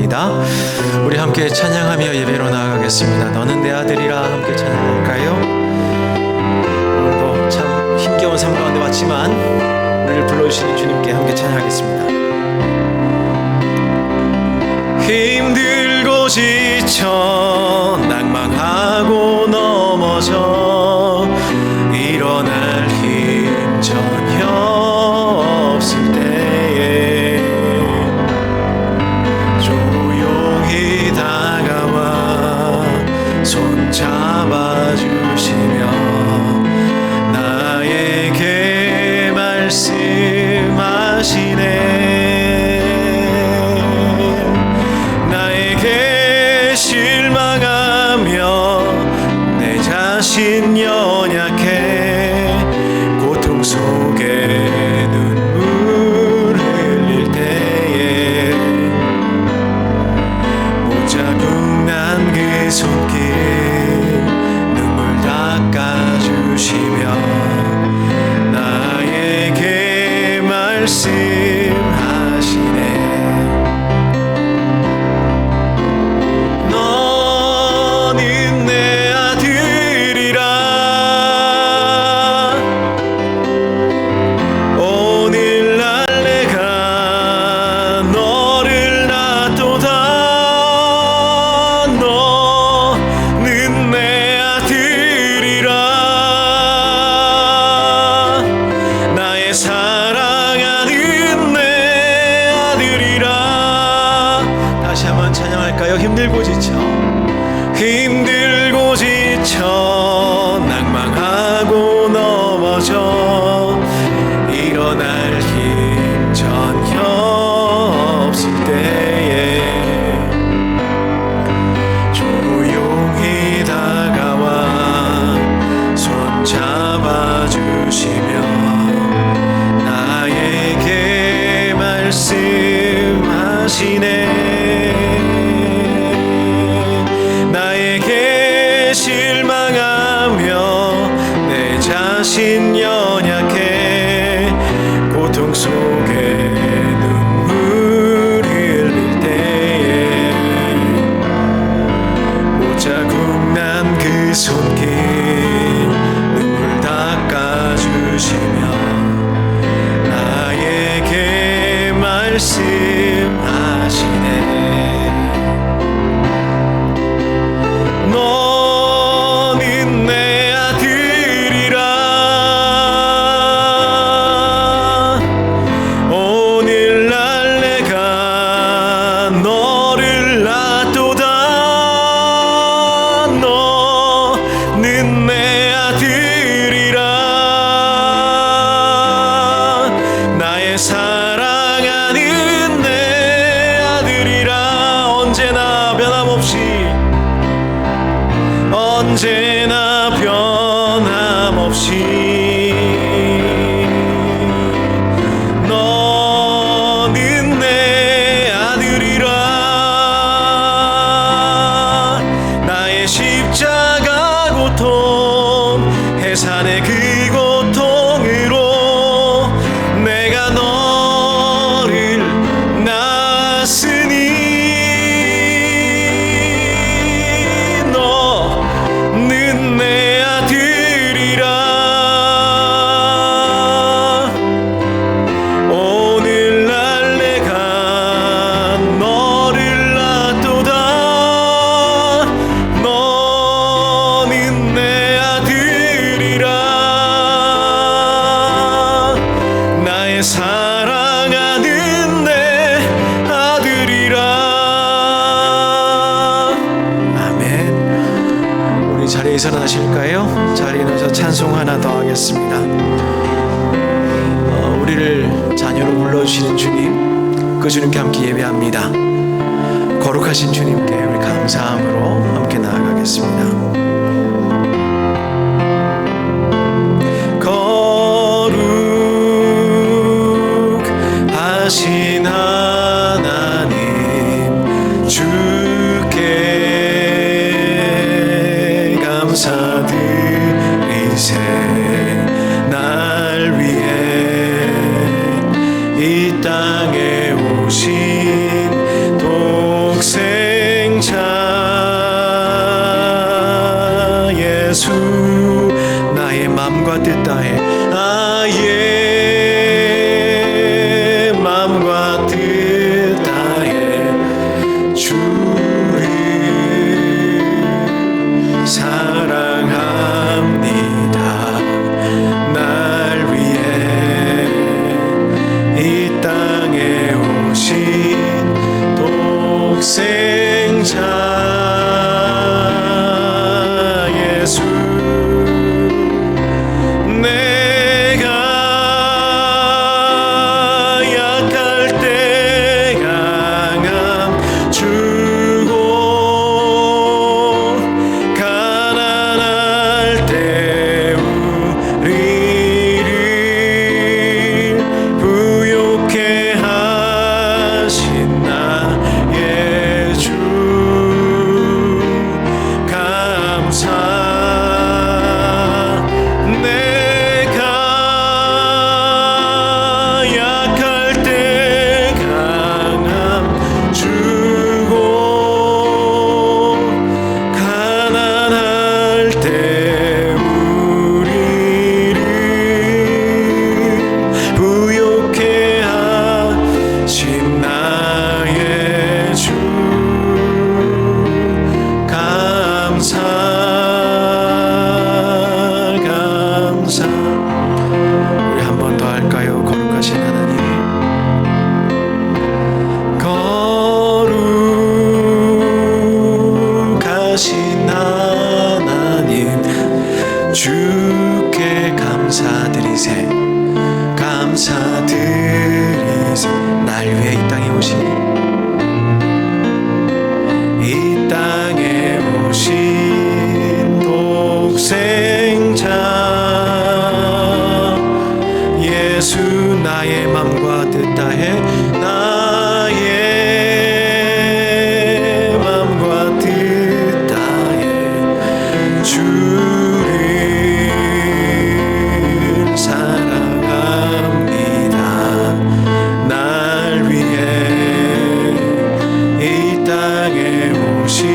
합니다. 우리 함께 찬양하며 예배로 나아가겠습니다. 너는 내 아들이라 함께 찬양할까요? 오늘도 참 힘겨운 삶 가운데 왔지만 우리를 불러주시는 주님께 함께 찬양하겠습니다. 힘들고 지쳐 낭망하고 넘어져 일어날 힘 전혀 없을 때에 조용히 다가와 손 잡아주시며 나에게 말씀하시네. 연약해 고통 속에 눈물 흘릴 때에 못자국 난 그 손길 눈물 닦아주시며 나에게 말씀하시네. 힘들고 지쳐 낭망하고 넘어져 일어날 힘 전혀 없을 때에 조용히 다가와 손 잡아주시며 나에게 말씀하시네. 실망하며 내 자신 연약해 고통 속에 눈물 흘릴 때에 못자국 난 그 손길 눈물 닦아주시며 나에게 말씀하시네. 사랑하는 내 아들이라 언제나 변함없이 너는 내 아들이라 나의 십자가 고통 해산의 그 고통으로 내가 너를 낳았으니 너는 내 아들이라. 오늘날 내가 너를 낳도다. 너는 내 아들이라. 나의 사랑하는 내 아들이라. 아멘. 우리 자리에서 나실까요? 자리에 누워서 찬송 하나 더 하겠습니다. 우리를 자녀로 불러주시는 주님, 그 주님께 함께 예배합니다. 거룩하신 주님께 우리 감사함으로 함께 나아가겠습니다. 거룩하신 하나님 주께 감사드리세. 날 위해 이 땅에 오신 독 예수 내가 약할 때 강함 주고 가난할 때 우리를 부욕해 하신 나의 주 감사 우리 한 번 더 할까요? 거룩하신 하나님, 거룩하신 하나님, 주께 감사드리세 감사드리세. 날 위해 이 땅에 오신 독생자 예수 나의 맘과 뜻 다해 나의 맘과 뜻 다해 주를 사랑합니다. 날 위해 이 땅에 오신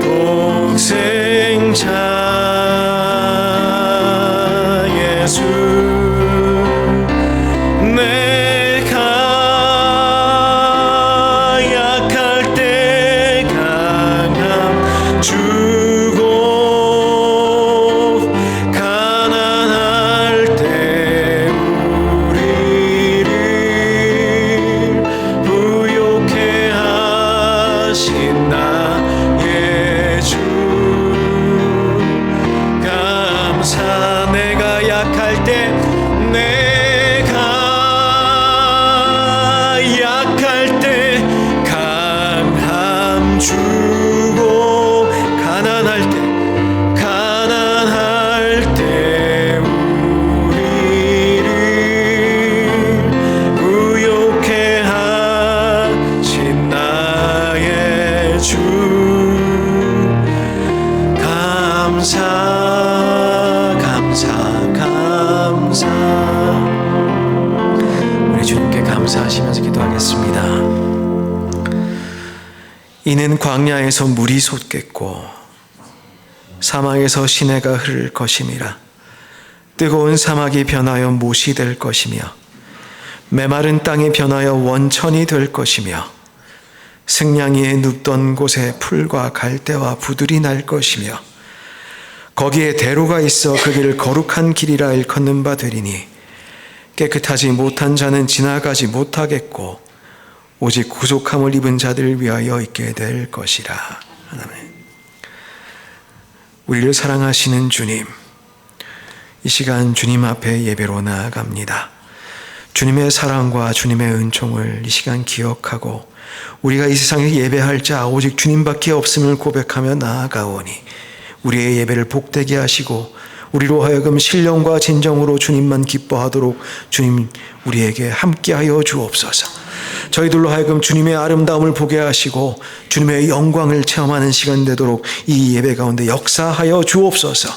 독생자 예수 내가 약할 때 강함 주고 가난할 때 우리를 부욕해 하신 나의 주 감사. 내가 약할 때 강함 주고 가난할 때 우리를 부욕해 하신 나의 주 감사. 우리 주님께 감사하시면서 기도하겠습니다. 이는 광야에서 물이 솟겠고 사막에서 시내가 흐를 것임이라. 뜨거운 사막이 변하여 못이 될 것이며 메마른 땅이 변하여 원천이 될 것이며 승냥이에 눕던 곳에 풀과 갈대와 부들이 날 것이며 거기에 대로가 있어 그 길을 거룩한 길이라 일컫는 바 되리니 깨끗하지 못한 자는 지나가지 못하겠고 오직 구속함을 입은 자들을 위하여 있게 될 것이라. 아멘. 우리를 사랑하시는 주님, 이 시간 주님 앞에 예배로 나아갑니다. 주님의 사랑과 주님의 은총을 이 시간 기억하고 우리가 이 세상에 예배할 자 오직 주님밖에 없음을 고백하며 나아가오니 우리의 예배를 복되게 하시고 우리로 하여금 신령과 진정으로 주님만 기뻐하도록 주님 우리에게 함께하여 주옵소서. 저희들로 하여금 주님의 아름다움을 보게 하시고 주님의 영광을 체험하는 시간 되도록 이 예배 가운데 역사하여 주옵소서.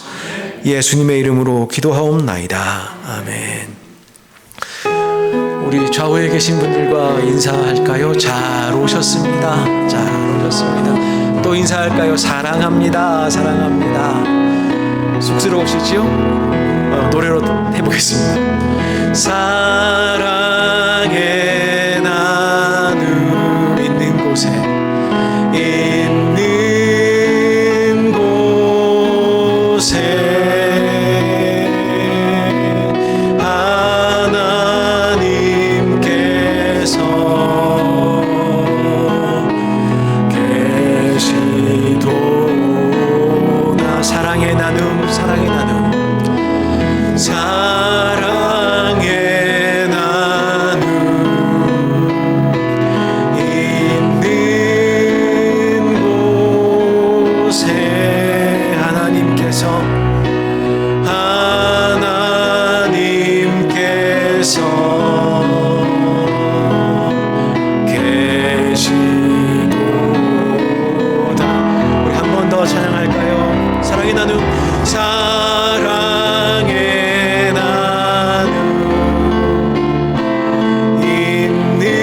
예수님의 이름으로 기도하옵나이다. 아멘. 우리 좌우에 계신 분들과 인사할까요? 잘 오셨습니다. 잘 오셨습니다. 또 인사할까요? 사랑합니다. 사랑합니다. 쑥스러우시지요? 노래로 해보겠습니다. 사랑의 나눔 있는 곳에 하나님께서 사랑의 나눔, 사랑의 나눔 있는 곳에 하나님께서 사랑의 나눔 있는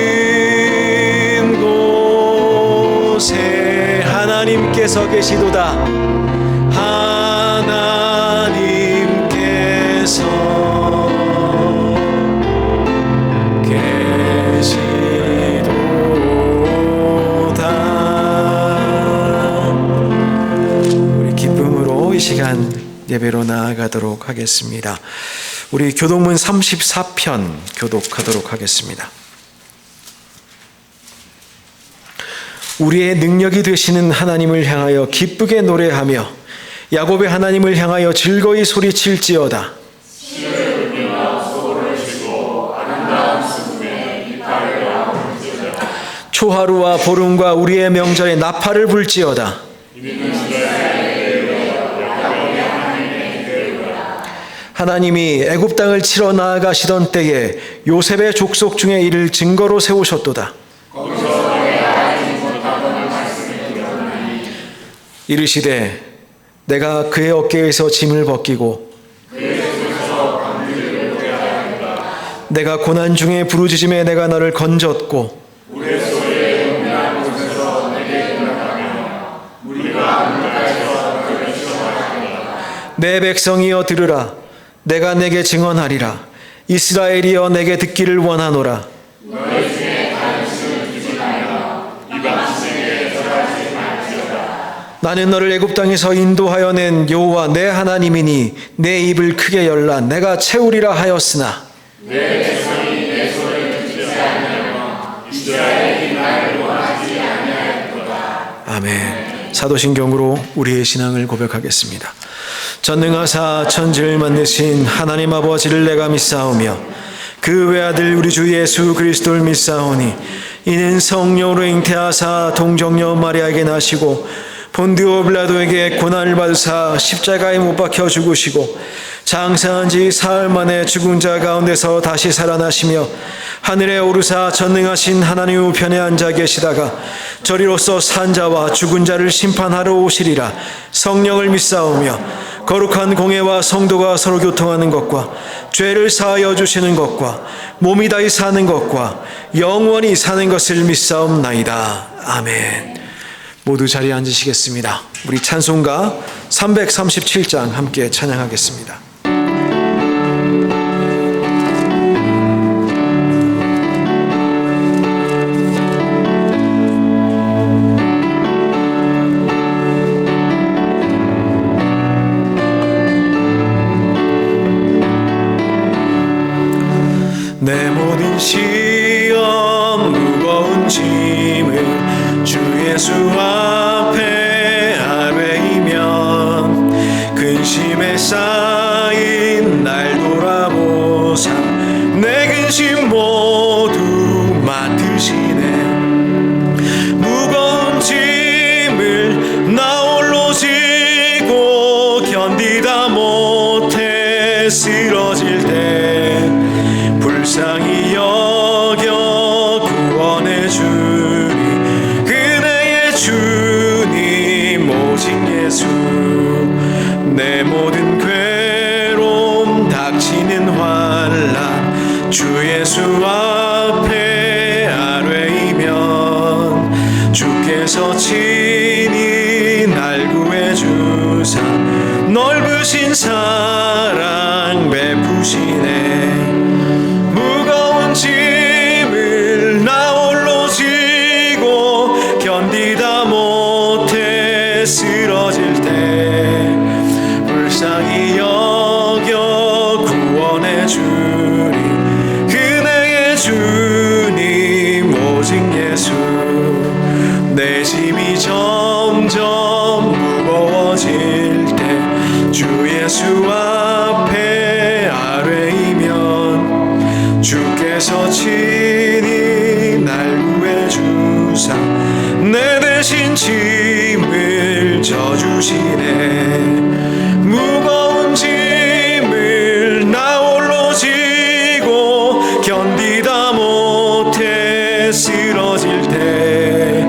곳에 하나님께서 계시도다. 하나님께서 계시도다. 우리 기쁨으로 이 시간 예배로 나아가도록 하겠습니다. 우리 교독문 34편 교독하도록 하겠습니다. 우리의 능력이 되시는 하나님을 향하여 기쁘게 노래하며 야곱의 하나님을 향하여 즐거이 소리칠지어다. 초하루와 보름과 우리의 명절에 나팔을 불지어다. 하나님이 애굽 땅을 치러 나아가시던 때에 요셉의 족속 중에 이를 증거로 세우셨도다. 이르시되 내가 그의 어깨에서 짐을 벗기고 내가 고난 중에 부르짖음에 내가 너를 건졌고 내 백성이여 들으라. 내가 내게 증언하리라. 이스라엘이여 내게 듣기를 원하노라. 나는 너를 애굽 땅에서 인도하여 낸 여호와 내 하나님이니 내 입을 크게 열라. 내가 채우리라 하였으나 내 백성이 내 소리를 듣지 아니하며 이스라엘이 나를 원하지 아니하였도다. 아멘. 사도신경으로 우리의 신앙을 고백하겠습니다. 전능하사 천지를 만드신 하나님 아버지를 내가 믿사오며 그 외아들 우리 주 예수 그리스도를 믿사오니 이는 성령으로 잉태하사 동정녀 마리아에게 나시고 본디오 빌라도에게 고난을 받으사 십자가에 못 박혀 죽으시고 장사한 지 사흘 만에 죽은 자 가운데서 다시 살아나시며 하늘에 오르사 전능하신 하나님 우편에 앉아 계시다가 저리로서 산 자와 죽은 자를 심판하러 오시리라. 성령을 믿사오며 거룩한 공회와 성도가 서로 교통하는 것과 죄를 사하여 주시는 것과 몸이 다히 사는 것과 영원히 사는 것을 믿사옵나이다. 아멘. 모두 자리에 앉으시겠습니다. 우리 찬송가 337장 함께 찬양하겠습니다. 내 모든 시험 무거운 짐을 주 예수 앞에 아뢰이면 근심에 쌓인 날 돌아보사 내 근심 모두 맡으시네. 무거운 짐을 나 홀로 지고 견디다 못해 쓰러질 때 불쌍히 여겨 구원해 주리. 그대의 주님 오직 예수. 내 모든 괴로움 닥치는 환난 주 예수 앞에 아뢰이면 주께서 친히 날 구해 주사 넓으신 사랑 베푸시네. 짐을 나 홀로 지고 견디다 못해 쓰러질 때 불쌍히 여겨 구원해 주리. 그대의 주님 오직 예수. 내 짐이 점점 무거워질 때 주의 예수 앞에 아뢰이면 주께서 친히 날 구해주사 내 대신 짐을 져주시네. 무거운 짐을 나 홀로 지고 견디다 못해 쓰러질 때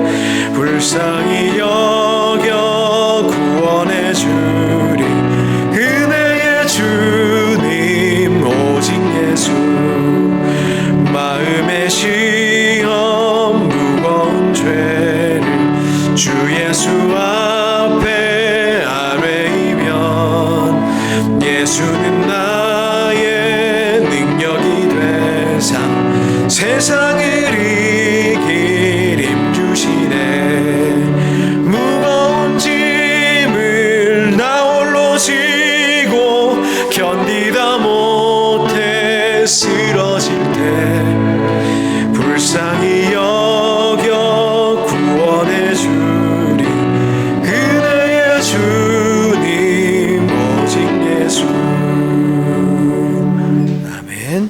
불쌍히 여겨 구원해 주리 은혜의 주님 오직 예수. 마음의 시험 무거운 죄를 주 예수 앞에 아뢰이면 예수는 나의 능력이 되사 세상을 이길 힘 주시네. 무거운 짐을 나 홀로 지고 견디다 못해 쓰러질 때 불쌍히 여겨 구원해 주리 은혜의 주님 오직 예수. 아멘.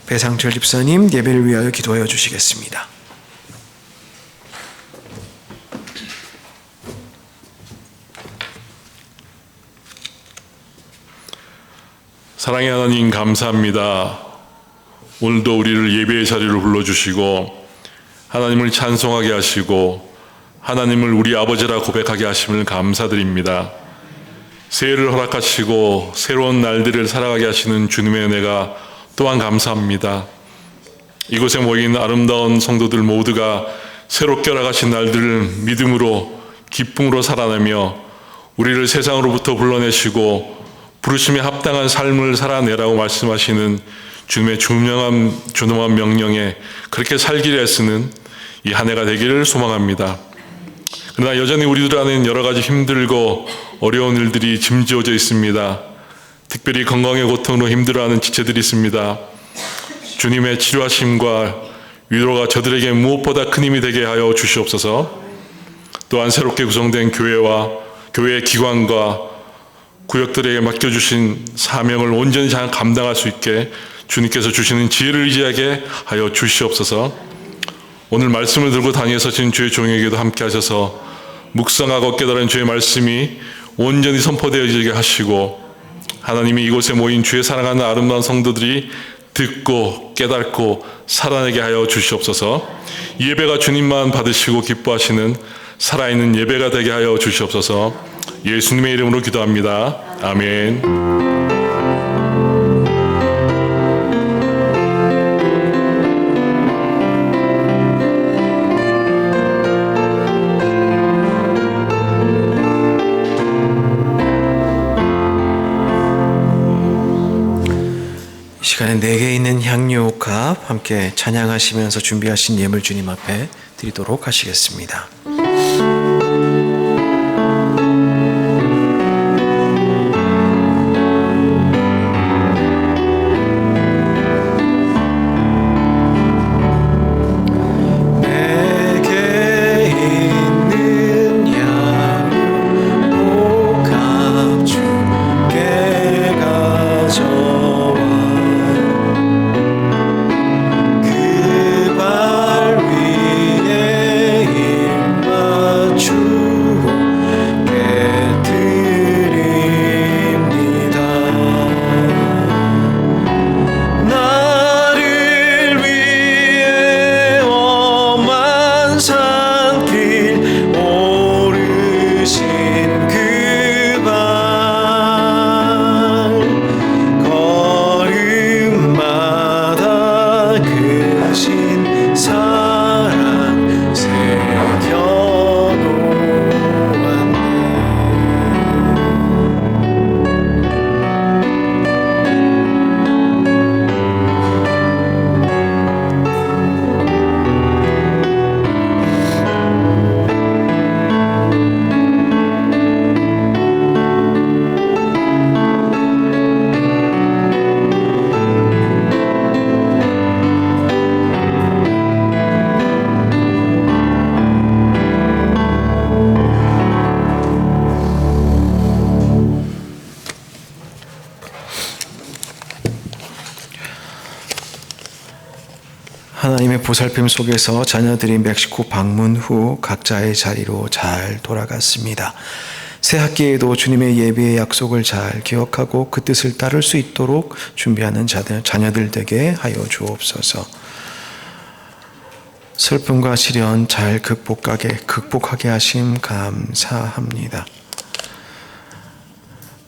배상철 집사님 예배를 위하여 기도하여 주시겠습니다. 사랑의 하나님 감사합니다. 오늘도 우리를 예배의 자리로 불러주시고 하나님을 찬송하게 하시고 하나님을 우리 아버지라 고백하게 하심을 감사드립니다. 새해를 허락하시고 새로운 날들을 살아가게 하시는 주님의 은혜가 또한 감사합니다. 이곳에 모인 아름다운 성도들 모두가 새롭게 허락하신 날들을 믿음으로 기쁨으로 살아내며 우리를 세상으로부터 불러내시고 부르심에 합당한 삶을 살아내라고 말씀하시는 주님의 준엄한 명령에 그렇게 살기를 애쓰는 이 한 해가 되기를 소망합니다. 그러나 여전히 우리들 안에는 여러 가지 힘들고 어려운 일들이 짐지어져 있습니다. 특별히 건강의 고통으로 힘들어하는 지체들이 있습니다. 주님의 치료하심과 위로가 저들에게 무엇보다 큰 힘이 되게 하여 주시옵소서. 또한 새롭게 구성된 교회와 교회의 기관과 구역들에게 맡겨주신 사명을 온전히 잘 감당할 수 있게 주님께서 주시는 지혜를 의지하게 하여 주시옵소서. 오늘 말씀을 들고 다니셔진 주의 종에게도 함께 하셔서 묵상하고 깨달은 주의 말씀이 온전히 선포되어지게 하시고 하나님이 이곳에 모인 주의 사랑하는 아름다운 성도들이 듣고 깨닫고 살아내게 하여 주시옵소서. 이 예배가 주님만 받으시고 기뻐하시는 살아있는 예배가 되게 하여 주시옵소서. 예수님의 이름으로 기도합니다. 아멘. 이 시간에 내게 있는 향유옥합 함께 찬양하시면서 준비하신 예물 주님 앞에 드리도록 하시겠습니다. 그 발 위에 보살핌 속에서 자녀들이 멕시코 방문 후 각자의 자리로 잘 돌아갔습니다. 새 학기에도 주님의 예배의 약속을 잘 기억하고 그 뜻을 따를 수 있도록 준비하는 자녀들 되게 하여 주옵소서. 슬픔과 시련 잘 극복하게 하심 감사합니다.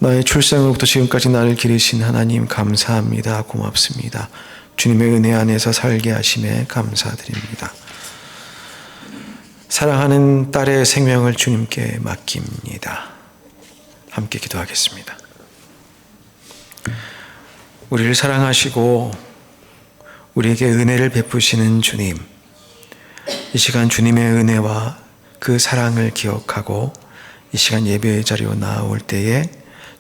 나의 출생으로부터 지금까지 나를 기르신 하나님 감사합니다. 고맙습니다. 주님의 은혜 안에서 살게 하심에 감사드립니다. 사랑하는 딸의 생명을 주님께 맡깁니다. 함께 기도하겠습니다. 우리를 사랑하시고 우리에게 은혜를 베푸시는 주님, 이 시간 주님의 은혜와 그 사랑을 기억하고 이 시간 예배의 자리로 나올 때에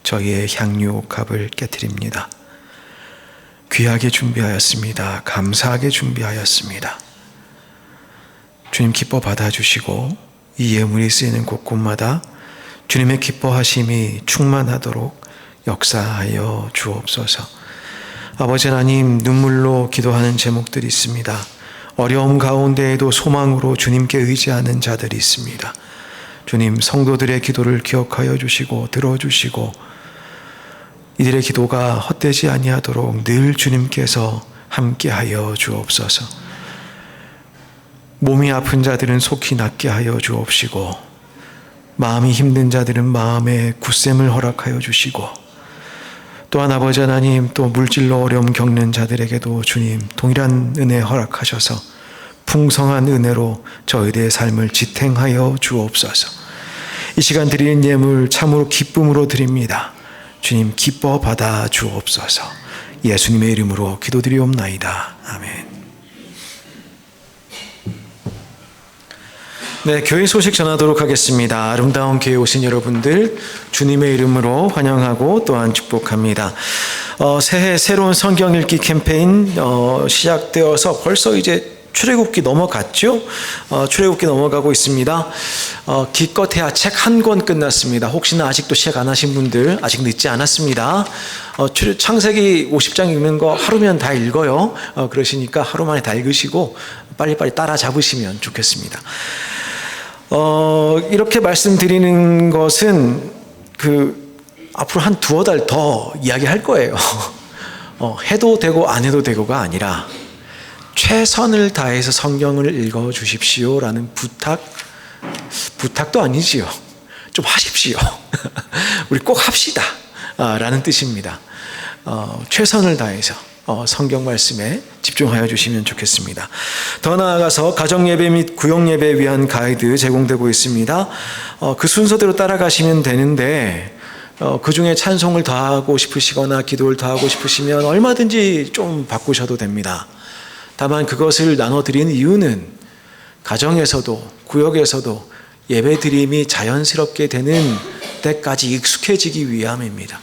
저희의 향유옥합을 깨뜨립니다. 귀하게 준비하였습니다. 감사하게 준비하였습니다. 주님 기뻐 받아주시고 이 예물이 쓰이는 곳곳마다 주님의 기뻐하심이 충만하도록 역사하여 주옵소서. 아버지 하나님, 눈물로 기도하는 제목들이 있습니다. 어려움 가운데에도 소망으로 주님께 의지하는 자들이 있습니다. 주님, 성도들의 기도를 기억하여 주시고 들어주시고 이들의 기도가 헛되지 아니하도록 늘 주님께서 함께하여 주옵소서. 몸이 아픈 자들은 속히 낫게 하여 주옵시고 마음이 힘든 자들은 마음의 굳셈을 허락하여 주시고 또한 아버지 하나님, 또 물질로 어려움 겪는 자들에게도 주님 동일한 은혜 허락하셔서 풍성한 은혜로 저희들의 삶을 지탱하여 주옵소서. 이 시간 드리는 예물 참으로 기쁨으로 드립니다. 주님 기뻐 받아 주옵소서. 예수님의 이름으로 기도드리옵나이다. 아멘. 네, 교회 소식 전하도록 하겠습니다. 아름다운 교회 오신 여러분들 주님의 이름으로 환영하고 또한 축복합니다. 새해 새로운 성경 읽기 캠페인 시작되어서 벌써 이제 출애굽기 넘어갔죠? 출애굽기 넘어가고 있습니다. 기껏해야 책 한 권 끝났습니다. 혹시나 아직도 시작 안 하신 분들 아직 늦지 않았습니다. 창세기 50장 읽는 거 하루면 다 읽어요. 그러시니까 하루 만에 다 읽으시고 빨리빨리 따라잡으시면 좋겠습니다. 이렇게 말씀드리는 것은 앞으로 한 두어 달 더 이야기할 거예요. 해도 되고 안 해도 되고가 아니라 최선을 다해서 성경을 읽어 주십시오라는 부탁도 아니지요. 좀 하십시오. 우리 꼭 합시다 라는 뜻입니다. 최선을 다해서 성경 말씀에 집중하여 주시면 좋겠습니다. 더 나아가서 가정예배 및 구역예배에 위한 가이드 제공되고 있습니다. 그 순서대로 따라가시면 되는데 그 중에 찬송을 더하고 싶으시거나 기도를 더하고 싶으시면 얼마든지 좀 바꾸셔도 됩니다. 다만 그것을 나눠드리는 이유는 가정에서도 구역에서도 예배드림이 자연스럽게 되는 때까지 익숙해지기 위함입니다.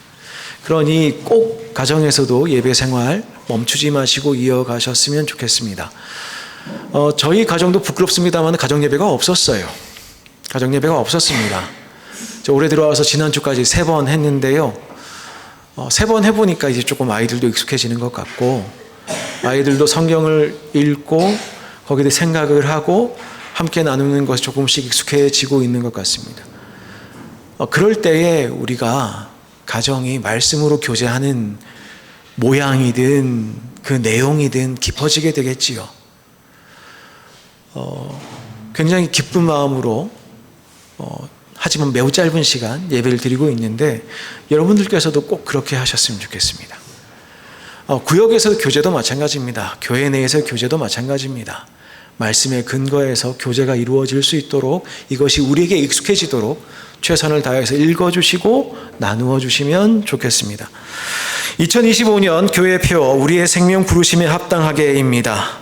그러니 꼭 가정에서도 예배 생활 멈추지 마시고 이어가셨으면 좋겠습니다. 저희 가정도 부끄럽습니다만 가정 예배가 없었어요. 가정 예배가 없었습니다. 저 올해 들어와서 지난주까지 3번 했는데요. 3번 해보니까 이제 조금 아이들도 익숙해지는 것 같고 아이들도 성경을 읽고 거기에 대해 생각을 하고 함께 나누는 것이 조금씩 익숙해지고 있는 것 같습니다. 그럴 때에 우리가 가정이 말씀으로 교제하는 모양이든 그 내용이든 깊어지게 되겠지요. 굉장히 기쁜 마음으로 하지만 매우 짧은 시간 예배를 드리고 있는데 여러분들께서도 꼭 그렇게 하셨으면 좋겠습니다. 구역에서 교제도 마찬가지입니다. 교회 내에서 교제도 마찬가지입니다. 말씀의 근거에서 교제가 이루어질 수 있도록 이것이 우리에게 익숙해지도록 최선을 다해서 읽어주시고 나누어 주시면 좋겠습니다. 2025년 교회표 우리의 생명 부르심에 합당하게입니다.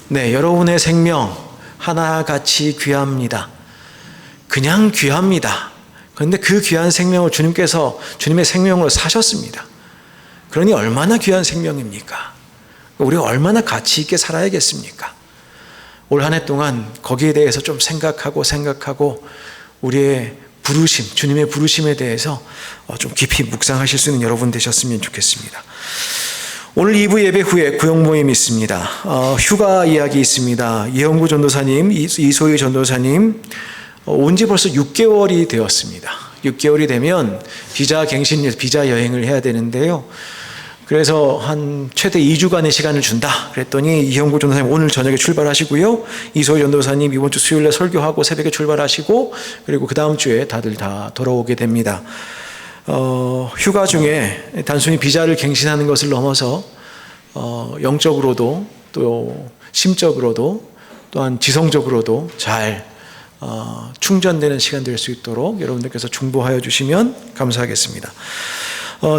네, 여러분의 생명 하나같이 귀합니다. 그냥 귀합니다. 그런데 그 귀한 생명을 주님께서 주님의 생명으로 사셨습니다. 그러니 얼마나 귀한 생명입니까? 우리가 얼마나 가치 있게 살아야겠습니까? 올 한 해 동안 거기에 대해서 좀 생각하고 우리의 부르심, 주님의 부르심에 대해서 좀 깊이 묵상하실 수 있는 여러분 되셨으면 좋겠습니다. 오늘 2부 예배 후에 구역 모임 있습니다. 휴가 이야기 있습니다. 이영구 전도사님, 이소희 전도사님 온 지 벌써 6개월이 되었습니다. 6개월이 되면 비자 갱신, 비자 여행을 해야 되는데요. 그래서 한 최대 2주간의 시간을 준다. 그랬더니 이영구 전도사님 오늘 저녁에 출발하시고요. 이소희 전도사님 이번 주 수요일에 설교하고 새벽에 출발하시고 그리고 그 다음 주에 다들 다 돌아오게 됩니다. 휴가 중에 단순히 비자를 갱신하는 것을 넘어서 영적으로도 또 심적으로도 또한 지성적으로도 잘 충전되는 시간 될 수 있도록 여러분들께서 중보하여 주시면 감사하겠습니다.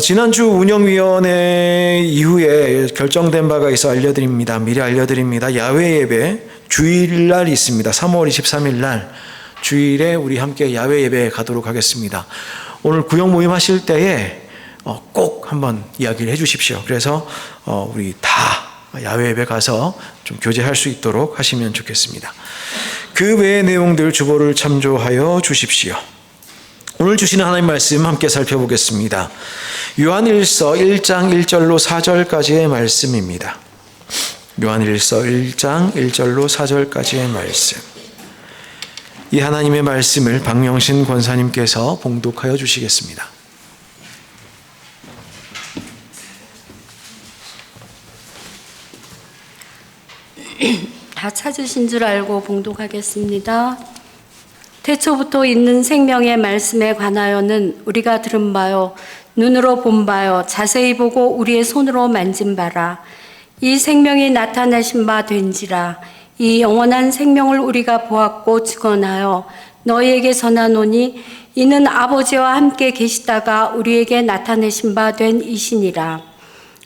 지난주 운영위원회 이후에 결정된 바가 있어 알려드립니다. 미리 알려드립니다. 야외 예배 주일날 있습니다. 3월 23일 날 주일에 우리 함께 야외 예배 가도록 하겠습니다. 오늘 구역 모임 하실 때에 꼭 한번 이야기를 해 주십시오. 그래서 우리 다 야외 예배 가서 좀 교제할 수 있도록 하시면 좋겠습니다. 그 외의 내용들 주보를 참조하여 주십시오. 오늘 주시는 하나님 말씀 함께 살펴보겠습니다. 요한일서 1장 1절로 4절까지의 말씀입니다. 요한일서 1장 1절로 4절까지의 말씀. 이 하나님의 말씀을 박명신 권사님께서 봉독하여 주시겠습니다. 다 찾으신 줄 알고 봉독하겠습니다. 태초부터 있는 생명의 말씀에 관하여는 우리가 들은 바요, 눈으로 본 바요, 자세히 보고 우리의 손으로 만진 바라. 이 생명이 나타나신 바 된지라. 이 영원한 생명을 우리가 보았고 증언하여 너희에게 전하노니 이는 아버지와 함께 계시다가 우리에게 나타내신 바 된 이시니라.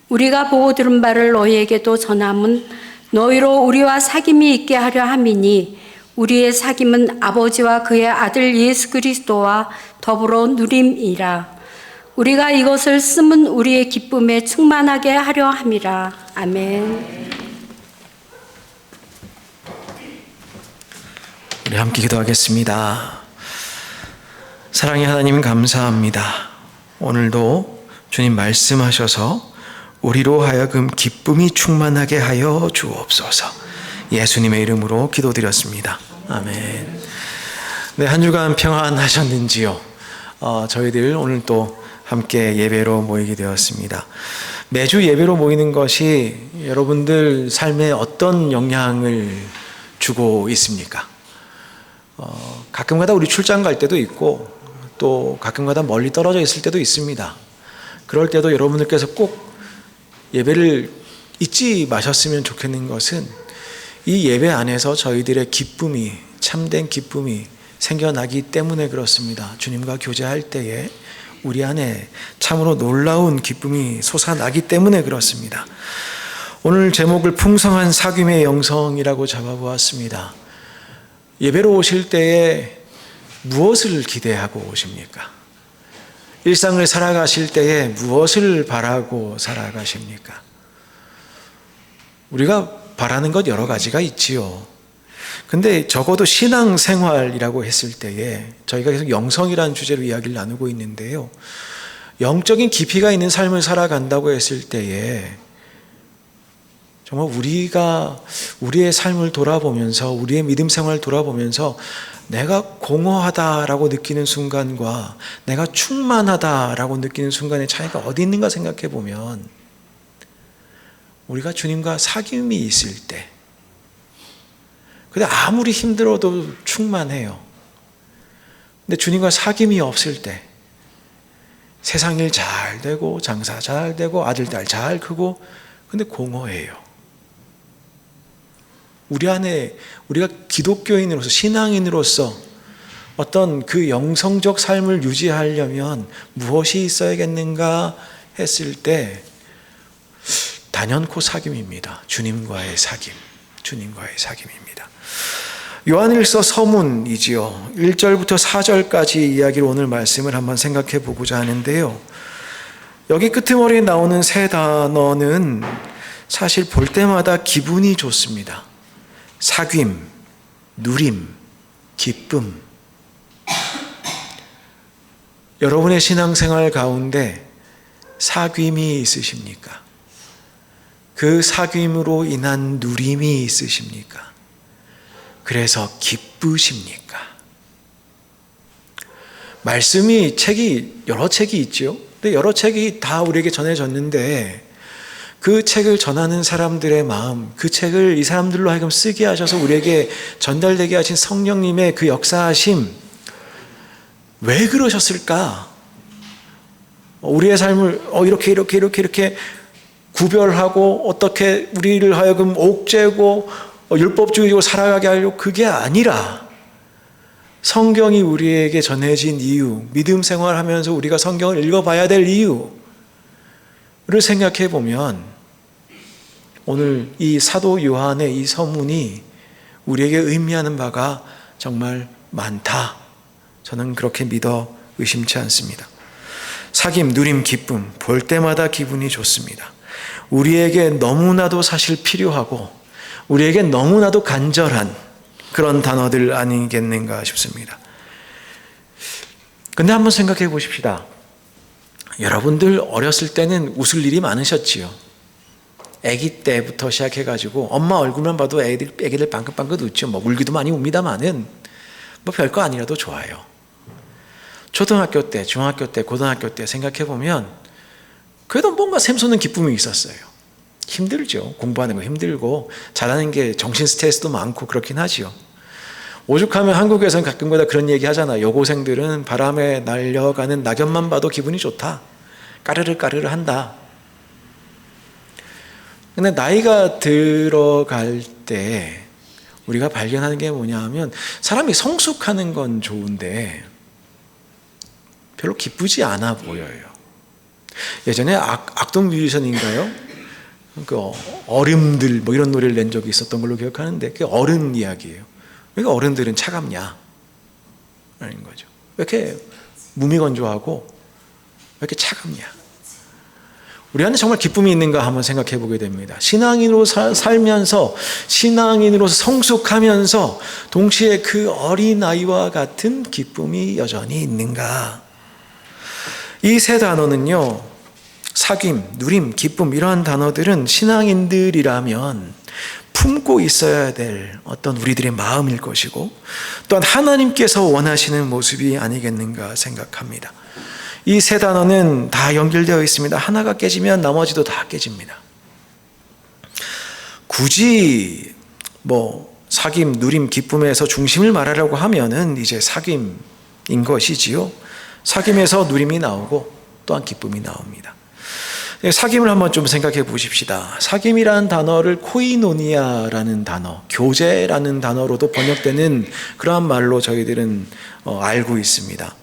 우리가 보고 들은 바를 너희에게도 전함은 너희로 우리와 사귐이 있게 하려 함이니 우리의 사귐은 아버지와 그의 아들 예수 그리스도와 더불어 누림이라. 우리가 이것을 쓰면 우리의 기쁨에 충만하게 하려 함이라. 아멘. 우리 함께 기도하겠습니다. 사랑의 하나님 감사합니다. 오늘도 주님 말씀하셔서 우리로 하여금 기쁨이 충만하게 하여 주옵소서. 예수님의 이름으로 기도드렸습니다. 아멘. 네, 한 주간 평안하셨는지요? 저희들 오늘 또 함께 예배로 모이게 되었습니다. 매주 예배로 모이는 것이 여러분들 삶에 어떤 영향을 주고 있습니까? 가끔가다 우리 출장 갈 때도 있고 또 가끔가다 멀리 떨어져 있을 때도 있습니다. 그럴 때도 여러분들께서 꼭 예배를 잊지 마셨으면 좋겠는 것은 이 예배 안에서 저희들의 기쁨이, 참된 기쁨이 생겨나기 때문에 그렇습니다. 주님과 교제할 때에 우리 안에 참으로 놀라운 기쁨이 솟아나기 때문에 그렇습니다. 오늘 제목을 풍성한 사귐의 영성이라고 잡아보았습니다. 예배로 오실 때에 무엇을 기대하고 오십니까? 일상을 살아가실 때에 무엇을 바라고 살아가십니까? 우리가 바라는 것 여러 가지가 있지요. 근데 적어도 신앙생활이라고 했을 때에 저희가 계속 영성이라는 주제로 이야기를 나누고 있는데요. 영적인 깊이가 있는 삶을 살아간다고 했을 때에 정말 우리가 우리의 삶을 돌아보면서 우리의 믿음 생활을 돌아보면서 내가 공허하다라고 느끼는 순간과 내가 충만하다라고 느끼는 순간의 차이가 어디 있는가 생각해 보면 우리가 주님과 사귐이 있을 때 근데 아무리 힘들어도 충만해요. 근데 주님과 사귐이 없을 때 세상 일 잘 되고 장사 잘 되고 아들 딸 잘 크고 근데 공허해요. 우리 안에 우리가 기독교인으로서 신앙인으로서 어떤 그 영성적 삶을 유지하려면 무엇이 있어야겠는가 했을 때 단연코 사귐입니다. 주님과의 사귐. 주님과의 사귐입니다. 요한일서 서문이지요. 1절부터 4절까지 이야기를 오늘 말씀을 한번 생각해 보고자 하는데요. 여기 끄트머리에 나오는 세 단어는 사실 볼 때마다 기분이 좋습니다. 사귐, 누림, 기쁨. 여러분의 신앙생활 가운데 사귐이 있으십니까? 그 사귐으로 인한 누림이 있으십니까? 그래서 기쁘십니까? 말씀이 여러 책이 있죠. 근데 여러 책이 다 우리에게 전해졌는데 그 책을 전하는 사람들의 마음, 그 책을 이 사람들로 하여금 쓰게 하셔서 우리에게 전달되게 하신 성령님의 그 역사하심, 왜 그러셨을까? 우리의 삶을 이렇게 구별하고 어떻게 우리를 하여금 옥죄고 율법주의로 살아가게 하려고, 그게 아니라 성경이 우리에게 전해진 이유, 믿음 생활하면서 우리가 성경을 읽어봐야 될 이유를 생각해 보면 오늘 이 사도 요한의 이 서문이 우리에게 의미하는 바가 정말 많다. 저는 그렇게 믿어 의심치 않습니다. 사귐, 누림, 기쁨, 볼 때마다 기분이 좋습니다. 우리에게 너무나도 사실 필요하고 우리에게 너무나도 간절한 그런 단어들 아니겠는가 싶습니다. 근데 한번 생각해 보십시다. 여러분들 어렸을 때는 웃을 일이 많으셨지요. 아기 때부터 시작해가지고 엄마 얼굴만 봐도 애기들 방긋방긋 웃죠. 울기도 많이 웁니다만은 별거 아니라도 좋아요. 초등학교 때, 중학교 때, 고등학교 때 생각해 보면 그래도 뭔가 샘솟는 기쁨이 있었어요. 힘들죠. 공부하는 거 힘들고 잘하는 게 정신 스트레스도 많고 그렇긴 하지요. 오죽하면 한국에서는 가끔가다 그런 얘기 하잖아요. 여고생들은 바람에 날려가는 낙엽만 봐도 기분이 좋다. 까르르 까르르 한다. 근데 나이가 들어갈 때 우리가 발견하는 게 뭐냐 하면 사람이 성숙하는 건 좋은데 별로 기쁘지 않아 보여요. 예전에 악동 뮤지션인가요? 그 어른들 이런 노래를 낸 적이 있었던 걸로 기억하는데 그게 어른 이야기예요. 왜 어른들은 차갑냐? 라는 거죠. 왜 이렇게 무미건조하고 왜 이렇게 차갑냐? 우리 안에 정말 기쁨이 있는가 한번 생각해 보게 됩니다. 신앙인으로 살면서 신앙인으로서 성숙하면서 동시에 그 어린아이와 같은 기쁨이 여전히 있는가? 이 세 단어는요, 사귐, 누림, 기쁨 이러한 단어들은 신앙인들이라면 품고 있어야 될 어떤 우리들의 마음일 것이고 또한 하나님께서 원하시는 모습이 아니겠는가 생각합니다. 이 세 단어는 다 연결되어 있습니다. 하나가 깨지면 나머지도 다 깨집니다. 굳이 사귐, 누림, 기쁨에서 중심을 말하려고 하면은 이제 사귐인 것이지요. 사귐에서 누림이 나오고 또한 기쁨이 나옵니다. 사귐을 한번 좀 생각해 보십시다. 사귐이라는 단어를 코이노니아라는 단어, 교제라는 단어로도 번역되는 그러한 말로 저희들은 알고 있습니다.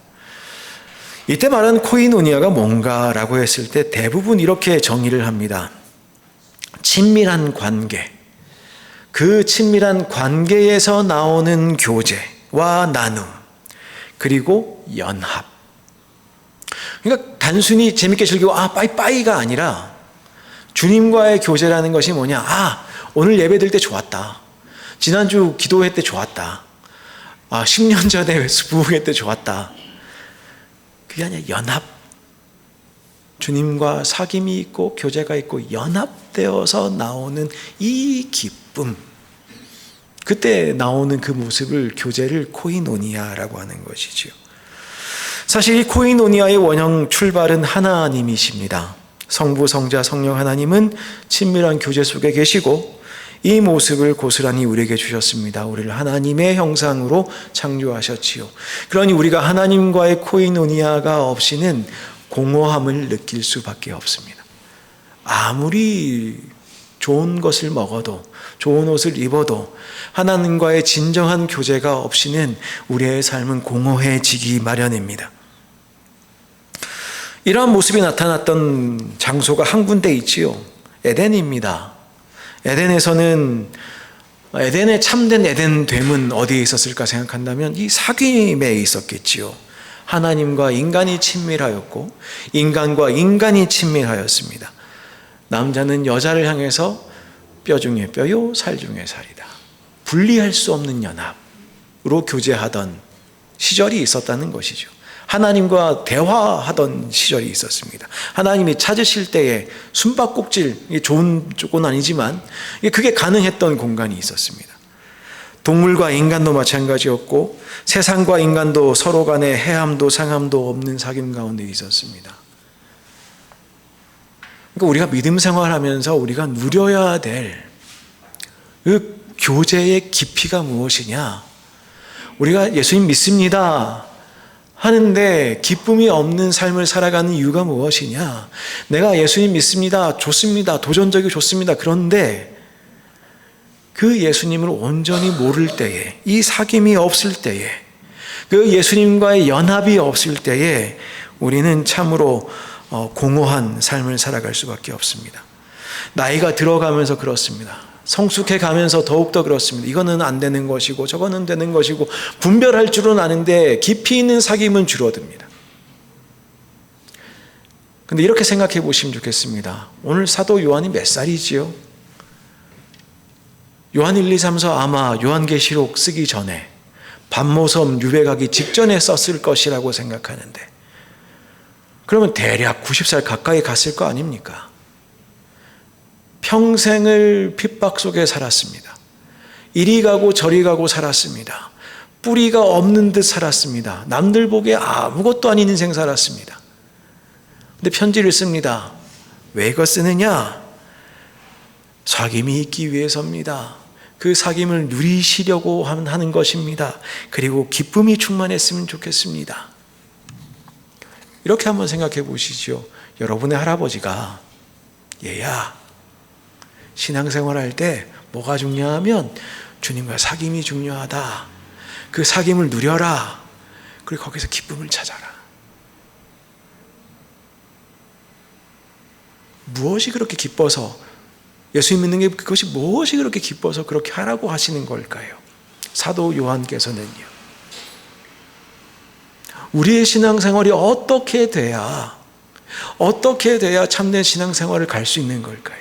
이때 말하는 코이노니아가 뭔가라고 했을 때 대부분 이렇게 정의를 합니다. 친밀한 관계, 그 친밀한 관계에서 나오는 교제와 나눔, 그리고 연합. 그러니까 단순히 재밌게 즐기고 빠이빠이가 아니라 주님과의 교제라는 것이 뭐냐? 오늘 예배 드릴 때 좋았다. 지난주 기도회 때 좋았다. 10년 전에 부흥회 때 좋았다. 그게 아니라 연합. 주님과 사귐이 있고 교제가 있고 연합되어서 나오는 이 기쁨. 그때 나오는 그 모습을 교제를 코이노니아라고 하는 것이지요. 사실 이 코이노니아의 원형 출발은 하나님이십니다. 성부, 성자, 성령 하나님은 친밀한 교제 속에 계시고 이 모습을 고스란히 우리에게 주셨습니다. 우리를 하나님의 형상으로 창조하셨지요. 그러니 우리가 하나님과의 코이노니아가 없이는 공허함을 느낄 수밖에 없습니다. 아무리 좋은 것을 먹어도 좋은 옷을 입어도 하나님과의 진정한 교제가 없이는 우리의 삶은 공허해지기 마련입니다. 이러한 모습이 나타났던 장소가 한 군데 있지요. 에덴입니다. 에덴에서는 에덴의 참된 에덴됨은 어디에 있었을까 생각한다면 이 사귐에 있었겠지요. 하나님과 인간이 친밀하였고 인간과 인간이 친밀하였습니다. 남자는 여자를 향해서 뼈 중에 뼈요 살 중에 살이다. 분리할 수 없는 연합으로 교제하던 시절이 있었다는 것이죠. 하나님과 대화하던 시절이 있었습니다. 하나님이 찾으실 때에 숨바꼭질, 이게 좋은 쪽은 아니지만 그게 가능했던 공간이 있었습니다. 동물과 인간도 마찬가지였고 세상과 인간도 서로 간에 해함도 상함도 없는 사귐 가운데 있었습니다. 그러니까 우리가 믿음 생활하면서 우리가 누려야 될 그 교제의 깊이가 무엇이냐? 우리가 예수님 믿습니다 하는데 기쁨이 없는 삶을 살아가는 이유가 무엇이냐? 내가 예수님 믿습니다, 좋습니다, 도전적이고 좋습니다. 그런데 그 예수님을 온전히 모를 때에, 이 사귐이 없을 때에, 그 예수님과의 연합이 없을 때에 우리는 참으로 공허한 삶을 살아갈 수밖에 없습니다. 나이가 들어가면서 그렇습니다. 성숙해 가면서 더욱더 그렇습니다. 이거는 안 되는 것이고 저거는 되는 것이고 분별할 줄은 아는데 깊이 있는 사귐은 줄어듭니다. 근데 이렇게 생각해 보시면 좋겠습니다. 오늘 사도 요한이 몇 살이지요? 요한 1, 2, 3서 아마 요한계시록 쓰기 전에 반모섬 유배가기 직전에 썼을 것이라고 생각하는데, 그러면 대략 90살 가까이 갔을 거 아닙니까? 평생을 핍박 속에 살았습니다. 이리 가고 저리 가고 살았습니다. 뿌리가 없는 듯 살았습니다. 남들 보기에 아무것도 아닌 인생 살았습니다. 근데 편지를 씁니다. 왜 이거 쓰느냐? 사귐이 있기 위해서입니다. 그 사귐을 누리시려고 하는 것입니다. 그리고 기쁨이 충만했으면 좋겠습니다. 이렇게 한번 생각해 보시죠. 여러분의 할아버지가 얘야, 신앙생활할 때 뭐가 중요하면 주님과 사귐이 중요하다. 그 사귐을 누려라. 그리고 거기서 기쁨을 찾아라. 무엇이 그렇게 기뻐서, 예수님 믿는 게 그것이 무엇이 그렇게 기뻐서 그렇게 하라고 하시는 걸까요? 사도 요한께서는요, 우리의 신앙생활이 어떻게 돼야 참된 신앙생활을 갈 수 있는 걸까요?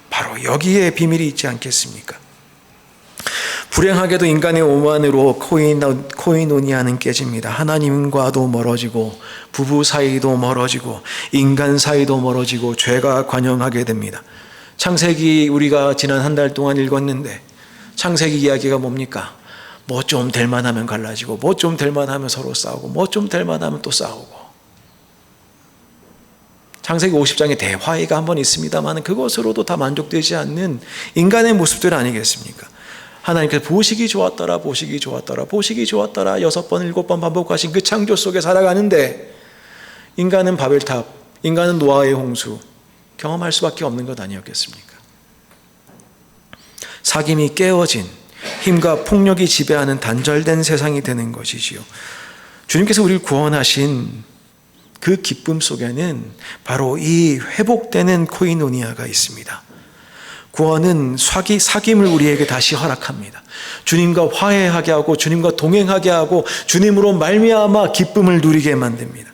바로 여기에 비밀이 있지 않겠습니까? 불행하게도 인간의 오만으로 코이노니아는 깨집니다. 하나님과도 멀어지고 부부 사이도 멀어지고 인간 사이도 멀어지고 죄가 관영하게 됩니다. 창세기 우리가 지난 한 달 동안 읽었는데 창세기 이야기가 뭡니까? 뭐 좀 될 만하면 갈라지고 뭐 좀 될 만하면 서로 싸우고 뭐 좀 될 만하면 또 싸우고, 창세기 50장에 대화의가 한번 있습니다만 그것으로도 다 만족되지 않는 인간의 모습들 아니겠습니까? 하나님께서 보시기 좋았더라, 보시기 좋았더라, 보시기 좋았더라 6번 7번 반복하신 그 창조 속에 살아가는데 인간은 바벨탑, 인간은 노아의 홍수 경험할 수밖에 없는 것 아니었겠습니까? 사귐이 깨어진, 힘과 폭력이 지배하는 단절된 세상이 되는 것이지요. 주님께서 우리를 구원하신 그 기쁨 속에는 바로 이 회복되는 코이노니아가 있습니다. 구원은 사귐을 우리에게 다시 허락합니다. 주님과 화해하게 하고 주님과 동행하게 하고 주님으로 말미암아 기쁨을 누리게 만듭니다.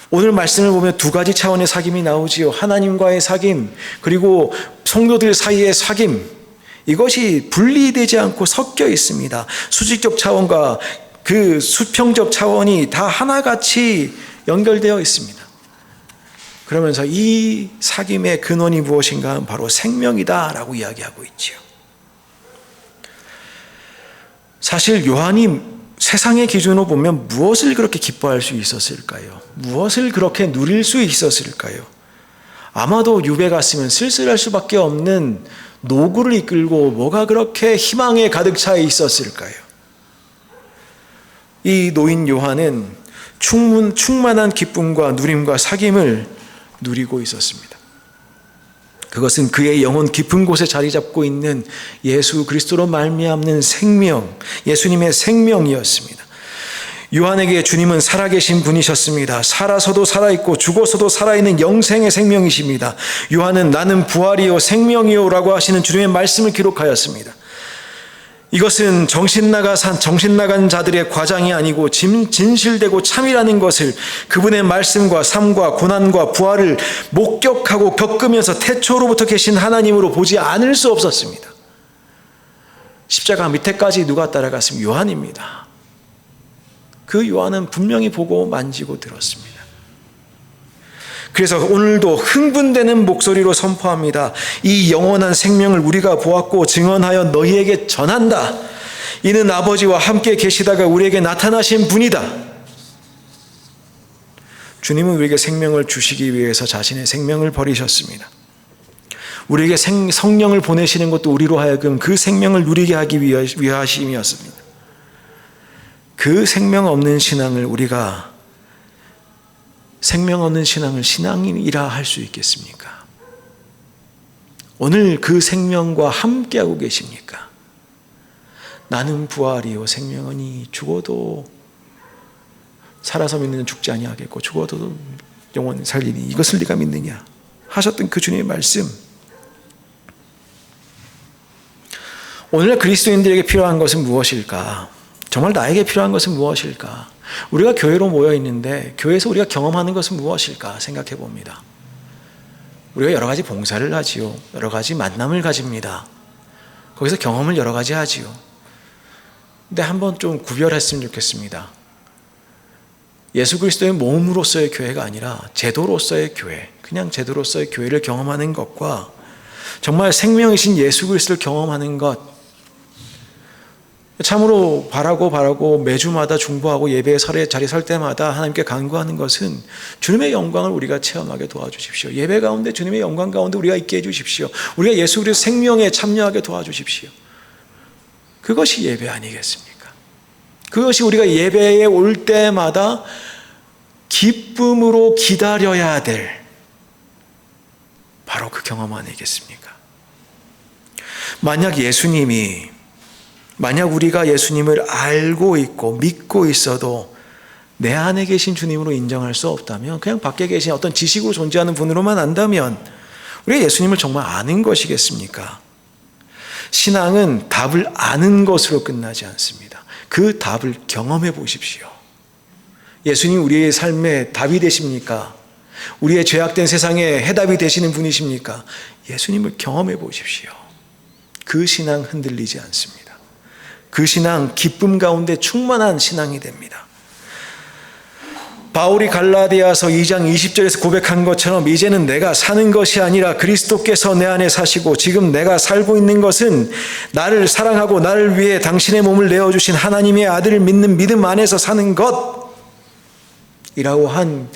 오늘 말씀을 보면 두 가지 차원의 사귐이 나오지요. 하나님과의 사귐, 그리고 성도들 사이의 사귐. 이것이 분리되지 않고 섞여 있습니다. 수직적 차원과 그 수평적 차원이 다 하나같이 연결되어 있습니다. 그러면서 이 사귐의 근원이 무엇인가 하면 바로 생명이다라고 이야기하고 있지요. 사실 요한이 세상의 기준으로 보면 무엇을 그렇게 기뻐할 수 있었을까요? 무엇을 그렇게 누릴 수 있었을까요? 아마도 유배 갔으면 쓸쓸할 수밖에 없는 노구를 이끌고 뭐가 그렇게 희망에 가득 차 있었을까요? 이 노인 요한은 충만한 기쁨과 누림과 사귐을 누리고 있었습니다. 그것은 그의 영혼 깊은 곳에 자리 잡고 있는 예수 그리스도로 말미암는 생명, 예수님의 생명이었습니다. 요한에게 주님은 살아계신 분이셨습니다. 살아서도 살아있고 죽어서도 살아있는 영생의 생명이십니다. 요한은 나는 부활이요 생명이요 라고 하시는 주님의 말씀을 기록하였습니다. 이것은 정신 나간 자들의 과장이 아니고 진실되고 참이라는 것을 그분의 말씀과 삶과 고난과 부활을 목격하고 겪으면서 태초로부터 계신 하나님으로 보지 않을 수 없었습니다. 십자가 밑에까지 누가 따라갔으면 요한입니다. 그 요한은 분명히 보고 만지고 들었습니다. 그래서 오늘도 흥분되는 목소리로 선포합니다. 이 영원한 생명을 우리가 보았고 증언하여 너희에게 전한다. 이는 아버지와 함께 계시다가 우리에게 나타나신 분이다. 주님은 우리에게 생명을 주시기 위해서 자신의 생명을 버리셨습니다. 우리에게 성령을 보내시는 것도 우리로 하여금 그 생명을 누리게 하기 위하심이었습니다. 그 생명 없는 신앙을 우리가 생명 없는 신앙을 신앙이라 할 수 있겠습니까? 오늘 그 생명과 함께하고 계십니까? 나는 부활이요 생명이니 죽어도 살아서 믿는 죽지 아니하겠고 죽어도 영원히 살리니 이것을 네가 믿느냐 하셨던 그 주님의 말씀. 오늘날 그리스도인들에게 필요한 것은 무엇일까? 정말 나에게 필요한 것은 무엇일까? 우리가 교회로 모여 있는데 교회에서 우리가 경험하는 것은 무엇일까 생각해 봅니다. 우리가 여러 가지 봉사를 하지요. 여러 가지 만남을 가집니다. 거기서 경험을 여러 가지 하지요. 근데 한번 좀 구별했으면 좋겠습니다. 예수 그리스도의 몸으로서의 교회가 아니라 제도로서의 교회, 그냥 제도로서의 교회를 경험하는 것과 정말 생명이신 예수 그리스도를 경험하는 것, 참으로 바라고 매주마다 중보하고 예배의 자리에 설 때마다 하나님께 간구하는 것은 주님의 영광을 우리가 체험하게 도와주십시오. 예배 가운데 주님의 영광 가운데 우리가 있게 해주십시오. 우리가 예수 그리스도 생명에 참여하게 도와주십시오. 그것이 예배 아니겠습니까? 그것이 우리가 예배에 올 때마다 기쁨으로 기다려야 될 바로 그 경험 아니겠습니까? 만약 우리가 예수님을 알고 있고 믿고 있어도 내 안에 계신 주님으로 인정할 수 없다면, 그냥 밖에 계신 어떤 지식으로 존재하는 분으로만 안다면 우리가 예수님을 정말 아는 것이겠습니까? 신앙은 답을 아는 것으로 끝나지 않습니다. 그 답을 경험해 보십시오. 예수님 우리의 삶의 답이 되십니까? 우리의 죄악된 세상에 해답이 되시는 분이십니까? 예수님을 경험해 보십시오. 그 신앙 흔들리지 않습니다. 그 신앙 기쁨 가운데 충만한 신앙이 됩니다. 바울이 갈라디아서 2장 20절에서 고백한 것처럼 이제는 내가 사는 것이 아니라 그리스도께서 내 안에 사시고 지금 내가 살고 있는 것은 나를 사랑하고 나를 위해 당신의 몸을 내어주신 하나님의 아들을 믿는 믿음 안에서 사는 것이라고 한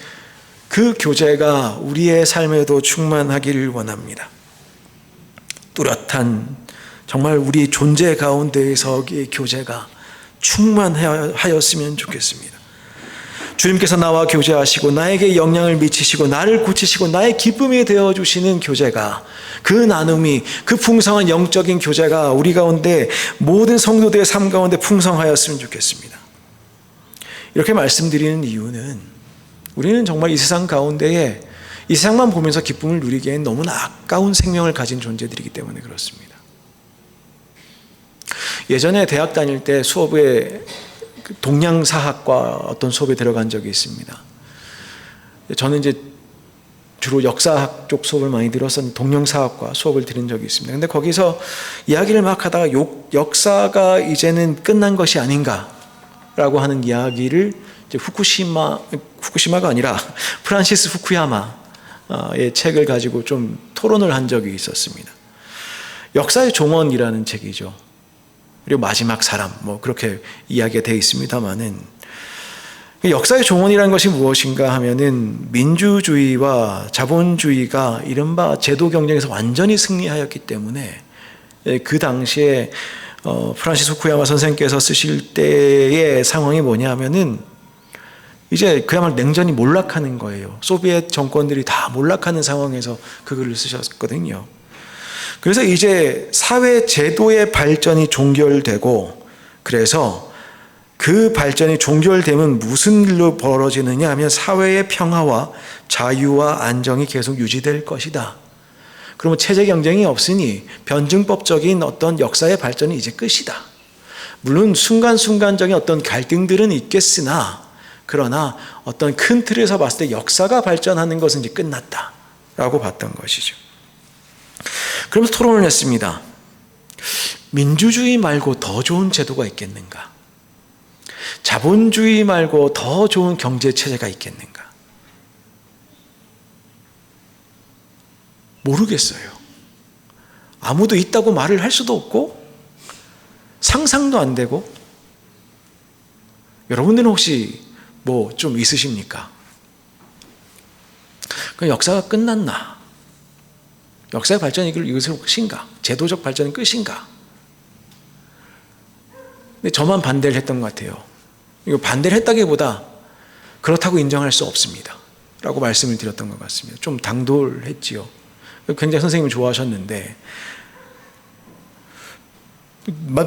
그 교제가 우리의 삶에도 충만하기를 원합니다. 뚜렷한 정말 우리 존재 가운데에서의 교제가 충만하였으면 좋겠습니다. 주님께서 나와 교제하시고 나에게 영향을 미치시고 나를 고치시고 나의 기쁨이 되어주시는 교제가, 그 나눔이, 그 풍성한 영적인 교제가 우리 가운데 모든 성도들의 삶 가운데 풍성하였으면 좋겠습니다. 이렇게 말씀드리는 이유는 우리는 정말 이 세상 가운데에 이 세상만 보면서 기쁨을 누리기엔 너무나 아까운 생명을 가진 존재들이기 때문에 그렇습니다. 예전에 대학 다닐 때 수업에 동양사학과 어떤 수업에 들어간 적이 있습니다. 저는 이제 주로 역사학 쪽 수업을 많이 들었었는데 동양사학과 수업을 들은 적이 있습니다. 근데 거기서 이야기를 막 하다가 역사가 이제는 끝난 것이 아닌가라고 하는 이야기를 이제 후쿠시마가 아니라 프란시스 후쿠야마의 책을 가지고 좀 토론을 한 적이 있었습니다. 역사의 종언이라는 책이죠. 그리고 마지막 사람, 그렇게 이야기가 되어 있습니다만은, 역사의 종언이라는 것이 무엇인가 하면은 민주주의와 자본주의가 이른바 제도 경쟁에서 완전히 승리하였기 때문에 그 당시에 프란시스 후쿠야마 선생께서 쓰실 때의 상황이 뭐냐 하면은 이제 그야말로 냉전이 몰락하는 거예요. 소비에트 정권들이 다 몰락하는 상황에서 그 글을 쓰셨거든요. 그래서 이제 사회 제도의 발전이 종결되고, 그래서 그 발전이 종결되면 무슨 일로 벌어지느냐 하면 사회의 평화와 자유와 안정이 계속 유지될 것이다. 그러면 체제 경쟁이 없으니 변증법적인 어떤 역사의 발전이 이제 끝이다. 물론 순간순간적인 어떤 갈등들은 있겠으나, 그러나 어떤 큰 틀에서 봤을 때 역사가 발전하는 것은 이제 끝났다라고 봤던 것이죠. 그러면서 토론을 했습니다. 민주주의 말고 더 좋은 제도가 있겠는가? 자본주의 말고 더 좋은 경제 체제가 있겠는가? 모르겠어요. 아무도 있다고 말을 할 수도 없고 상상도 안 되고. 여러분들은 혹시 뭐 좀 있으십니까? 그 역사가 끝났나? 역사의 발전이 이것은 끝인가? 제도적 발전은 끝인가? 근데 저만 반대를 했던 것 같아요. 이거 반대를 했다기보다 그렇다고 인정할 수 없습니다 라고 말씀을 드렸던 것 같습니다. 좀 당돌했지요. 굉장히 선생님을 좋아하셨는데,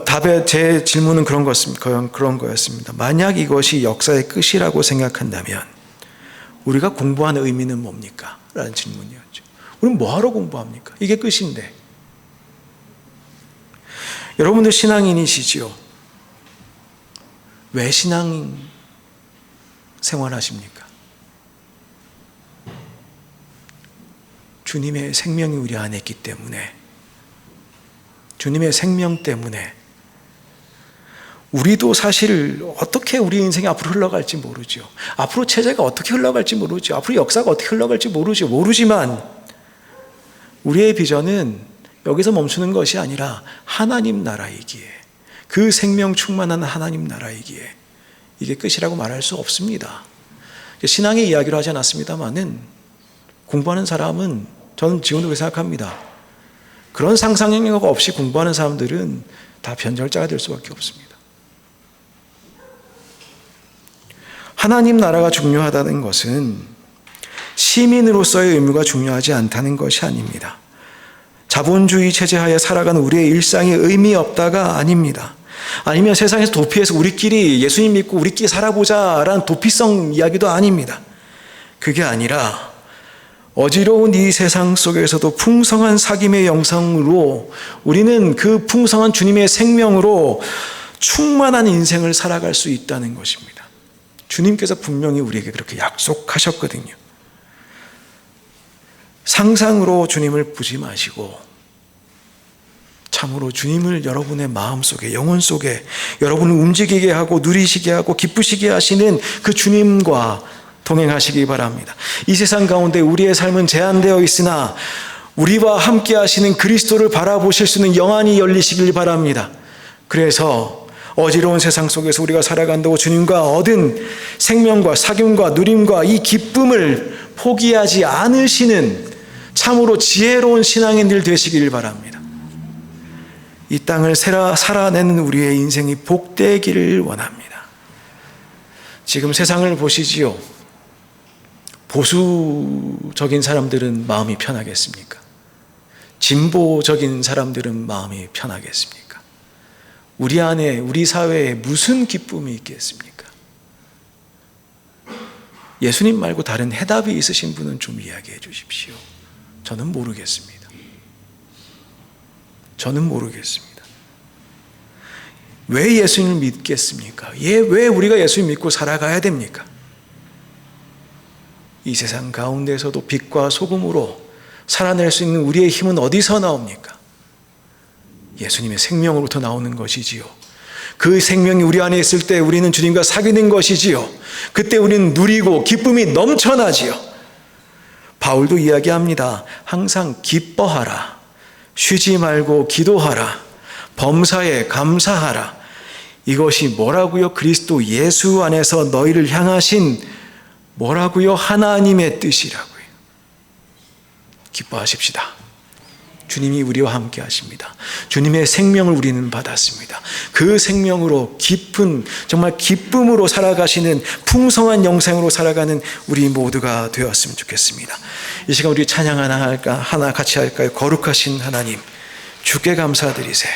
답에 제 질문은 그런 거였습니다. 만약 이것이 역사의 끝이라고 생각한다면 우리가 공부하는 의미는 뭡니까? 라는 질문이었죠. 우리는 뭐하러 공부합니까? 이게 끝인데. 여러분들 신앙인이시지요? 왜 신앙 생활하십니까? 주님의 생명이 우리 안에 있기 때문에, 주님의 생명 때문에. 우리도 사실 어떻게 우리 인생이 앞으로 흘러갈지 모르죠. 앞으로 체제가 어떻게 흘러갈지 모르죠. 앞으로 역사가 어떻게 흘러갈지 모르지만 우리의 비전은 여기서 멈추는 것이 아니라 하나님 나라이기에, 그 생명 충만한 하나님 나라이기에 이게 끝이라고 말할 수 없습니다. 신앙의 이야기로 하지 않았습니다만은 공부하는 사람은, 저는 지금도 그렇게 생각합니다. 그런 상상 영역 없이 공부하는 사람들은 다 변절자가 될 수밖에 없습니다. 하나님 나라가 중요하다는 것은 시민으로서의 의무가 중요하지 않다는 것이 아닙니다. 자본주의 체제하에 살아가는 우리의 일상이 의미 없다가 아닙니다. 아니면 세상에서 도피해서 우리끼리 예수님 믿고 우리끼리 살아보자라는 도피성 이야기도 아닙니다. 그게 아니라 어지러운 이 세상 속에서도 풍성한 사귐의 영성으로 우리는 그 풍성한 주님의 생명으로 충만한 인생을 살아갈 수 있다는 것입니다. 주님께서 분명히 우리에게 그렇게 약속하셨거든요. 상상으로 주님을 보지 마시고 참으로 주님을 여러분의 마음속에, 영혼 속에 여러분을 움직이게 하고 누리시게 하고 기쁘시게 하시는 그 주님과 동행하시기 바랍니다. 이 세상 가운데 우리의 삶은 제한되어 있으나 우리와 함께 하시는 그리스도를 바라보실 수 있는 영안이 열리시길 바랍니다. 그래서 어지러운 세상 속에서 우리가 살아간다고 주님과 얻은 생명과 사귐과 누림과 이 기쁨을 포기하지 않으시는 참으로 지혜로운 신앙인들 되시길 바랍니다. 이 땅을 살아내는 우리의 인생이 복되기를 원합니다. 지금 세상을 보시지요. 보수적인 사람들은 마음이 편하겠습니까? 진보적인 사람들은 마음이 편하겠습니까? 우리 안에, 우리 사회에 무슨 기쁨이 있겠습니까? 예수님 말고 다른 해답이 있으신 분은 좀 이야기해 주십시오. 저는 모르겠습니다. 저는 모르겠습니다. 왜 예수님을 믿겠습니까? 왜 우리가 예수님 믿고 살아가야 됩니까? 이 세상 가운데서도 빛과 소금으로 살아낼 수 있는 우리의 힘은 어디서 나옵니까? 예수님의 생명으로부터 나오는 것이지요. 그 생명이 우리 안에 있을 때 우리는 주님과 사귀는 것이지요. 그때 우리는 누리고 기쁨이 넘쳐나지요. 바울도 이야기합니다. 항상 기뻐하라. 쉬지 말고 기도하라. 범사에 감사하라. 이것이 뭐라고요? 그리스도 예수 안에서 너희를 향하신 뭐라고요? 하나님의 뜻이라고요. 기뻐하십시다. 주님이 우리와 함께 하십니다. 주님의 생명을 우리는 받았습니다. 그 생명으로 깊은, 정말 기쁨으로 살아가시는 풍성한 영생으로 살아가는 우리 모두가 되었으면 좋겠습니다. 이 시간 우리 찬양 하나 같이 할까요? 거룩하신 하나님, 주께 감사드리세.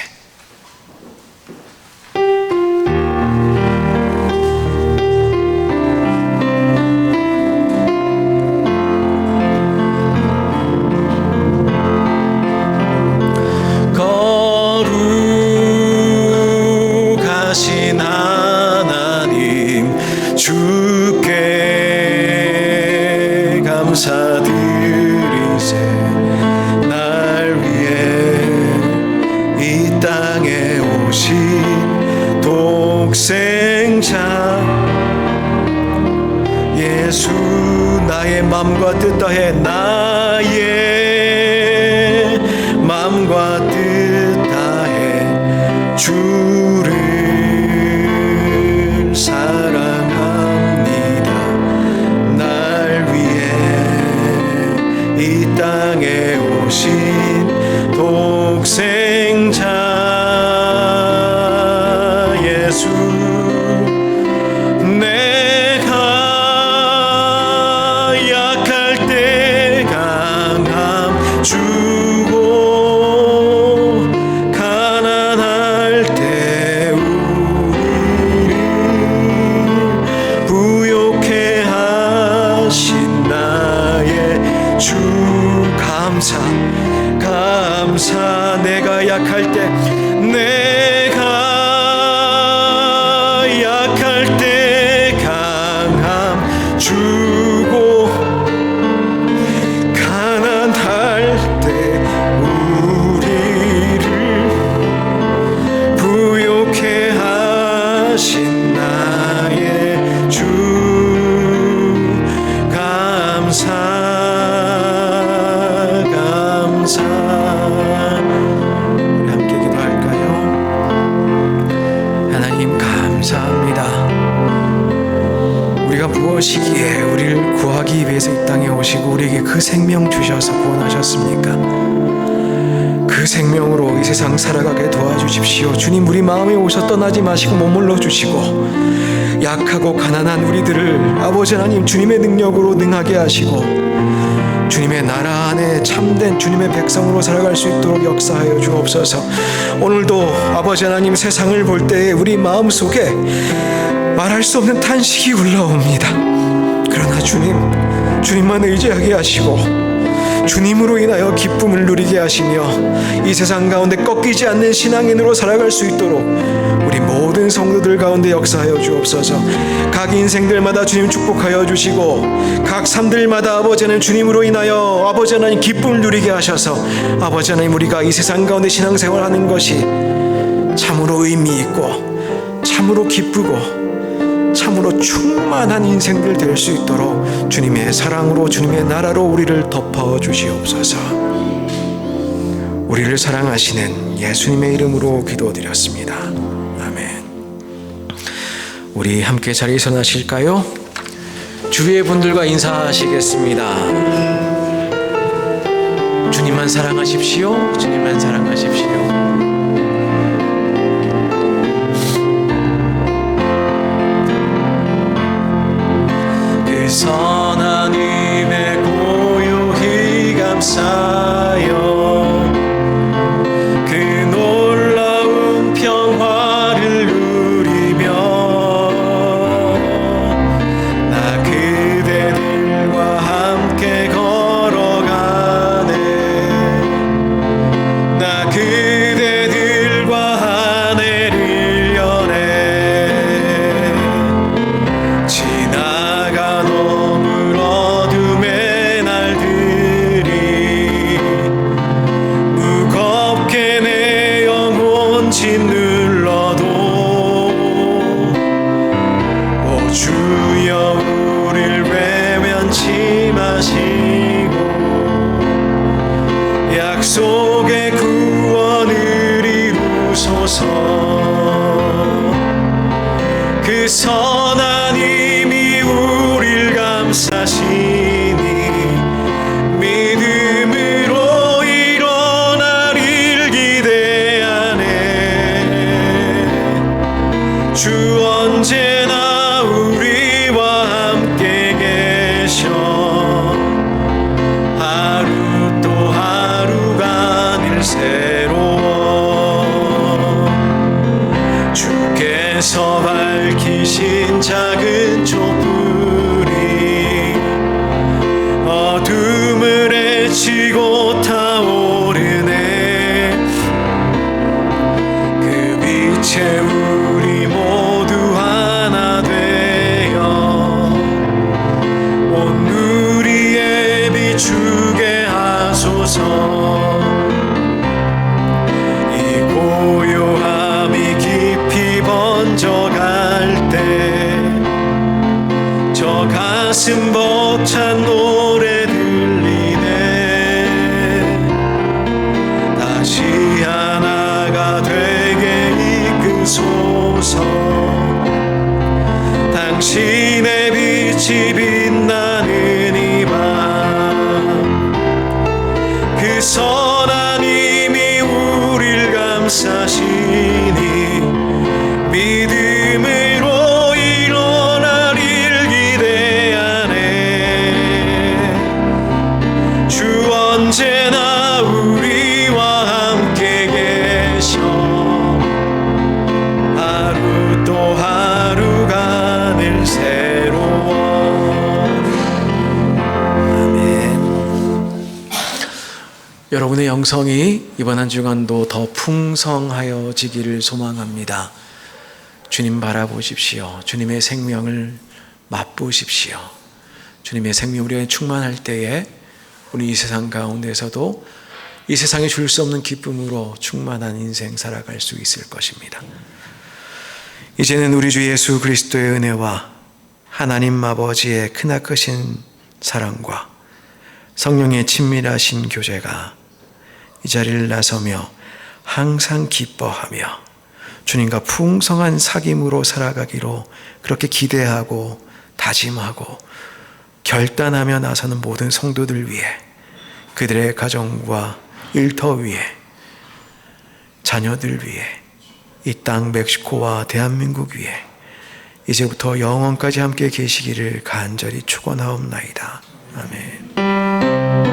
감사드리세. 날 위해 이 땅에 오신 독생자 예수 나의 맘과 뜻 다해 나의 맘과 뜻 다해 주를 사랑합니다. 날 위해 이 땅에 오신 독생자 예수 내가 약할 때 강함 주고 가난할 때 우리를 부욕해 하신 나의 주 감사 내가 약할 때 강함 주고 가난할 때 우리를 부욕해 하신 나의 주 감사 우리 함께 기도할까요? 하나님 감사합니다. 우리가 무엇이기에 우리를 구하기 위해서 이 땅에 오시고 우리에게 그 생명 주셔서 구원하셨습니까? 그 생명으로 이 세상 살아가게 도와주십시오. 주님, 우리 마음에 오셔 떠나지 마시고 머물러 주시고 약하고 가난한 우리들을 아버지 하나님 주님의 능력으로 능하게 하시고 주님의 나라 안에 참된 주님의 백성으로 살아갈 수 있도록 역사하여 주옵소서. 오늘도 아버지 하나님 세상을 볼 때에 우리 마음속에 말할 수 없는 탄식이 올라옵니다. 그러나 주님만 의지하게 하시고 주님으로 인하여 기쁨을 누리게 하시며 이 세상 가운데 꺾이지 않는 신앙인으로 살아갈 수 있도록 우리 모든 성도들 가운데 역사하여 주옵소서. 각 인생들마다 주님 축복하여 주시고 각 삶들마다 아버지 하나님 주님으로 인하여 아버지 하나님 기쁨을 누리게 하셔서 아버지 하나님 우리가 이 세상 가운데 신앙생활하는 것이 참으로 의미 있고 참으로 기쁘고 참으로 충만한 인생들 될 수 있도록 주님의 사랑으로 주님의 나라로 우리를 덮어 주시옵소서. 우리를 사랑하시는 예수님의 이름으로 기도드렸습니다. 아멘. 우리 함께 자리에서 나실까요? 주위의 분들과 인사하시겠습니다. 주님만 사랑하십시오. 주님만 사랑하십시오. 선한 힘에 고요히 감사여 그 놀라운 평화를 누리며 나 그대들과 함께 걸어가네. 나 그대들과 한 해를 여네. 지나간 어물 어둠의 날들이 무겁게 내 영혼 짓눌러도 오 주여 우릴 외면치 마시고 약속의 구원을 이루소서. 그 선한 힘이 우릴 감싸시니 믿음으로 일어나릴 기대하네. 주 언제나 우리와 함께 계셔 하루 또 하루가 늘 새로워. 주께서 밝히신 작은 촛불이 가슴 벅찬 노래 들리네. 다시 하나가 되게 이끄소서. 당신의 빛이 빛나는 이 밤, 그 선한 힘이 우릴 감싸시니 믿음으로 일어나릴 기대하네. 주 언제나 우리와 함께 계셔. 하루 또 하루가 늘 새로워. 아멘. 여러분의 영성이 이번 한 주간도 더 풍성하여지기를 소망합니다. 주님 바라보십시오. 주님의 생명을 맛보십시오. 주님의 생명 우리가 충만할 때에 우리 이 세상 가운데서도 이 세상에 줄 수 없는 기쁨으로 충만한 인생 살아갈 수 있을 것입니다. 이제는 우리 주 예수 그리스도의 은혜와 하나님 아버지의 크나크신 사랑과 성령의 친밀하신 교제가 이 자리를 나서며 항상 기뻐하며 주님과 풍성한 사귐으로 살아가기로 그렇게 기대하고 다짐하고 결단하며 나서는 모든 성도들 위해, 그들의 가정과 일터 위에, 자녀들 위해, 이 땅 멕시코와 대한민국 위에 이제부터 영원까지 함께 계시기를 간절히 축원하옵나이다. 아멘.